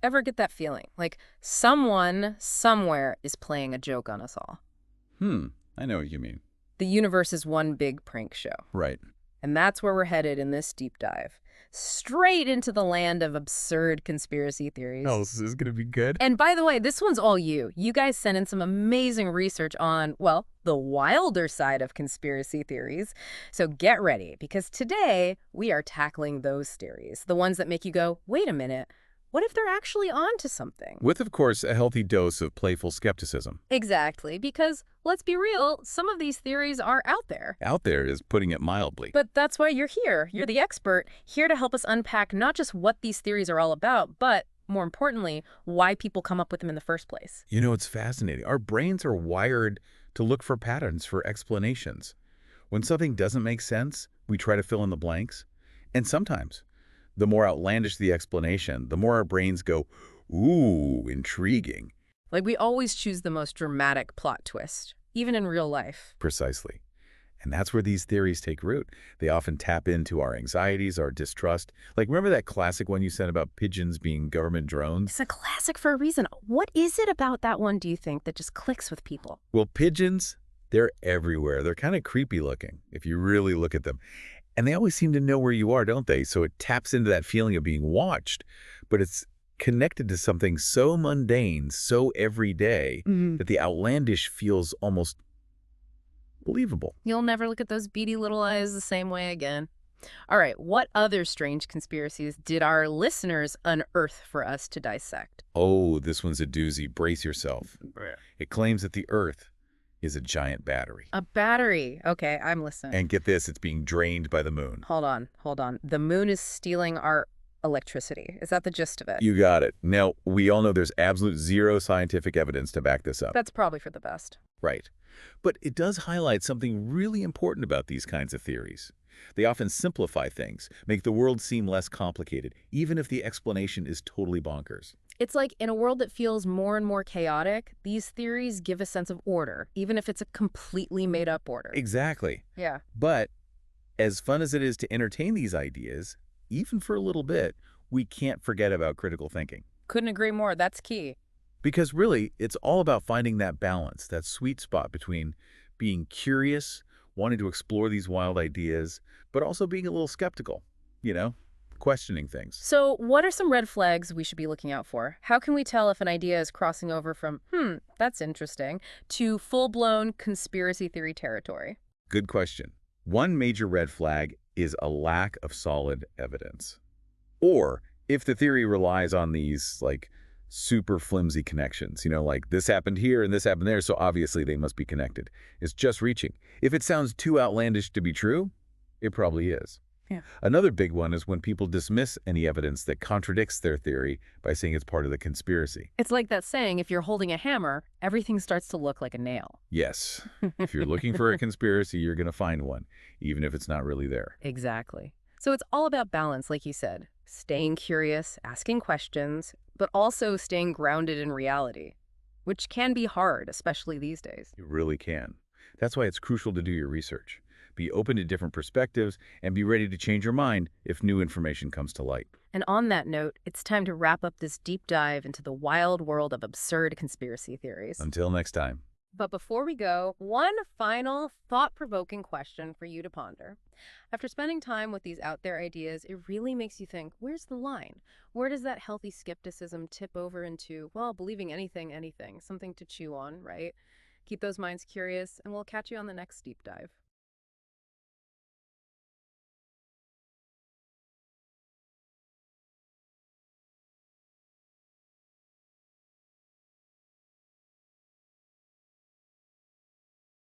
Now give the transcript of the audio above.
Ever get that feeling? Like someone, somewhere is playing a joke on us all. Hmm, I know what you mean. The universe is one big prank show. Right. And that's where we're headed in this deep dive. Straight into the land of absurd conspiracy Oh, theories. this is gonna be good. And by the way, this one's all you. You guys sent in some amazing research on, well, the wilder side of conspiracy theories. So get ready, because today we are tackling those theories, the ones that make you go, wait a minute, what if they're actually onto something? With, of course, a healthy dose of playful skepticism. Exactly, because let's be real, some of these theories are out there. Out there is putting it mildly. But that's why you're here. You're the expert, here to help us unpack not just what these theories are all about, but more importantly, why people come up with them in the first place. You know, it's fascinating. Our brains are wired to look for patterns, for explanations. When something doesn't make sense, we try to fill in the blanks. And sometimes, the more outlandish the explanation, the more our brains go, ooh, intriguing. Like, we always choose the most dramatic plot twist, even in real life. Precisely. And that's where these theories take root. They often tap into our anxieties, our distrust. Like, remember that classic one you said about pigeons being government drones? It's a classic for a reason. What is it about that one, do you think, that just clicks with people? Well, pigeons, they're everywhere. They're kind of creepy looking if you really look at them. And they always seem to know where you are, don't they? So it taps into that feeling of being watched. But it's connected to something so mundane, so everyday, that the outlandish feels almost believable. You'll never look at those beady little eyes the same way again. All right, what other strange conspiracies did our listeners unearth for us to dissect? Oh, this one's a doozy. Brace yourself. Yeah. It claims that the Earth is a giant battery. A battery. Okay, I'm listening. And get this, it's being drained by the moon. Hold on, hold on. The moon is stealing our electricity. Is that the gist of it? You got it. Now, we all know there's absolute zero scientific evidence to back this up. That's probably for the best. Right. But it does highlight something really important about these kinds of theories. They often simplify things, make the world seem less complicated, even if the explanation is totally bonkers. It's like in a world that feels more and more chaotic, these theories give a sense of order, even if it's a completely made-up order. Exactly. Yeah. But as fun as it is to entertain these ideas, even for a little bit, we can't forget about critical thinking. Couldn't agree more. That's key. Because really, it's all about finding that balance, that sweet spot between being curious, wanting to explore these wild ideas, but also being a little skeptical, questioning things. So what are some red flags we should be looking out for? How can we tell if an idea is crossing over from, that's interesting, to full-blown conspiracy theory territory? Good question. One major red flag is a lack of solid evidence. Or if the theory relies on these, super flimsy connections, like this happened here and this happened there, so obviously they must be connected. It's just reaching. If it sounds too outlandish to be true, it probably is. Yeah. Another big one is when people dismiss any evidence that contradicts their theory by saying it's part of the conspiracy. It's like that saying, if you're holding a hammer, everything starts to look like a nail. Yes. If you're looking for a conspiracy, you're going to find one, even if it's not really there. Exactly. So it's all about balance, like you said. Staying curious, asking questions, but also staying grounded in reality, which can be hard, especially these days. You really can. That's why it's crucial to do your research. Be open to different perspectives and be ready to change your mind if new information comes to light. And on that note, it's time to wrap up this deep dive into the wild world of absurd conspiracy theories. Until next time. But before we go, one final thought-provoking question for you to ponder. After spending time with these out-there ideas, it really makes you think, where's the line? Where does that healthy skepticism tip over into, well, believing anything, something to chew on, right? Keep those minds curious, and we'll catch you on the next deep dive.